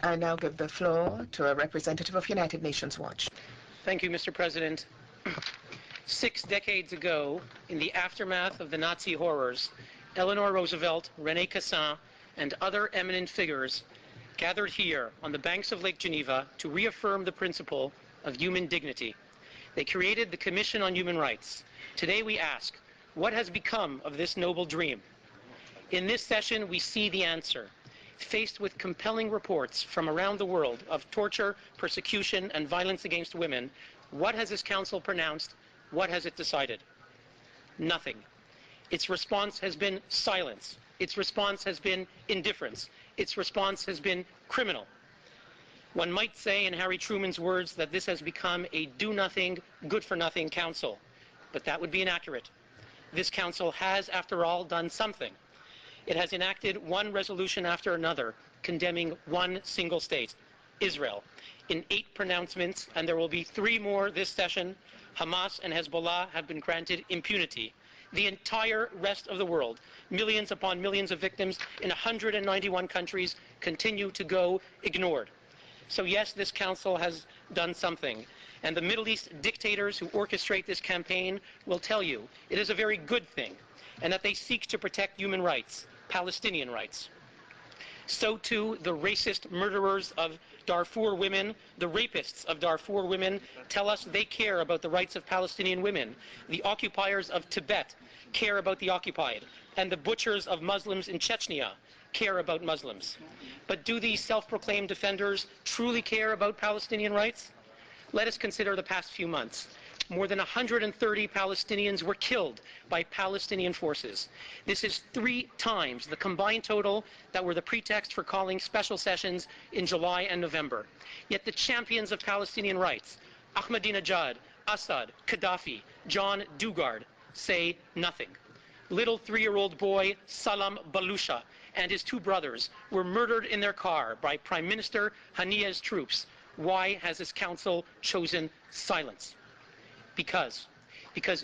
I now give the floor to a representative of United Nations Watch. Thank you, Mr. President. 6 decades ago, in the aftermath of the Nazi horrors, Eleanor Roosevelt, René Cassin, and other eminent figures gathered here on the banks of Lake Geneva to reaffirm the principle of human dignity. They created the Commission on Human Rights. Today we ask, what has become of this noble dream? In this session, we see the answer. Faced with compelling reports from around the world of torture, persecution, and violence against women, what has this Council pronounced? What has it decided? Nothing. Its response has been silence. Its response has been indifference. Its response has been criminal. One might say, in Harry Truman's words, that this has become a do-nothing, good-for-nothing Council. But that would be inaccurate. This Council has, after all, done something. It has enacted one resolution after another, condemning one single state, Israel. In 8 pronouncements, and there will be 3 more this session, Hamas and Hezbollah have been granted impunity. The entire rest of the world, millions upon millions of victims in 191 countries, continue to go ignored. So yes, this Council has done something. And the Middle East dictators who orchestrate this campaign will tell you it is a very good thing, and that they seek to protect human rights, Palestinian rights. So too, the racist murderers of Darfur women, the rapists of Darfur women, tell us they care about the rights of Palestinian women. The occupiers of Tibet care about the occupied, and the butchers of Muslims in Chechnya care about Muslims. But do these self-proclaimed defenders truly care about Palestinian rights? Let us consider the past few months. More than 130 Palestinians were killed by Palestinian forces. This is 3 times the combined total that were the pretext for calling special sessions in July and November. Yet the champions of Palestinian rights, Ahmadinejad, Assad, Gaddafi, John Dugard, say nothing. Little 3-year-old boy Salam Balusha and his 2 brothers were murdered in their car by Prime Minister Haniyeh's troops. Why has this Council chosen silence? Because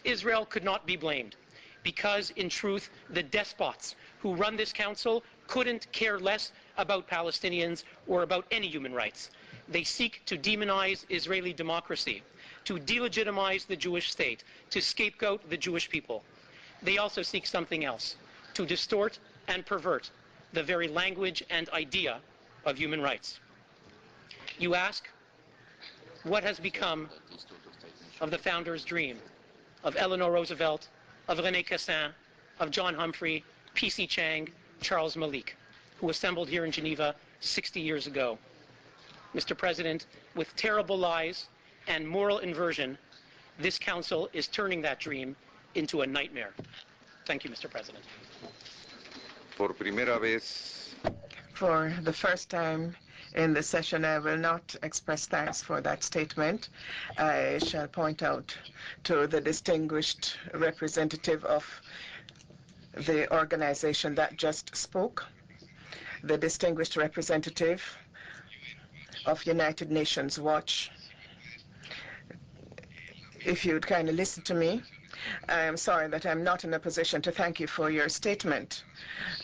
Israel could not be blamed. Because, in truth, the despots who run this Council couldn't care less about Palestinians or about any human rights. They seek to demonize Israeli democracy, to delegitimize the Jewish state, to scapegoat the Jewish people. They also seek something else, to distort and pervert the very language and idea of human rights. You ask, what has become of the founder's dream, of Eleanor Roosevelt, of René Cassin, of John Humphrey, P.C. Chang, Charles Malik, who assembled here in Geneva 60 years ago? Mr. President, with terrible lies and moral inversion, this Council is turning that dream into a nightmare. Thank you, Mr. President. Por primera vez. For the first time in the session, I will not express thanks for that statement. I shall point out to the distinguished representative of the organization that just spoke, the distinguished representative of United Nations Watch. If you'd kindly listen to me. I am sorry that I'm not in a position to thank you for your statement.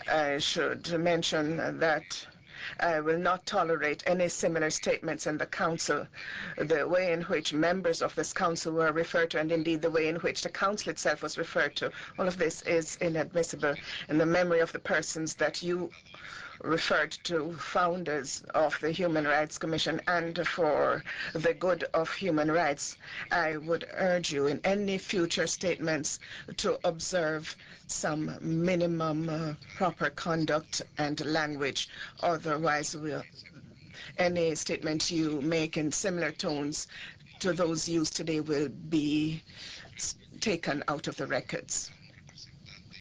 I should mention that I will not tolerate any similar statements in the Council. The way in which members of this Council were referred to, and indeed the way in which the Council itself was referred to, all of this is inadmissible. In the memory of the persons that you referred to, founders of the Human Rights Commission, and for the good of human rights, I would urge you in any future statements to observe some minimum proper conduct and language. Otherwise, any statement you make in similar tones to those used today will be taken out of the records.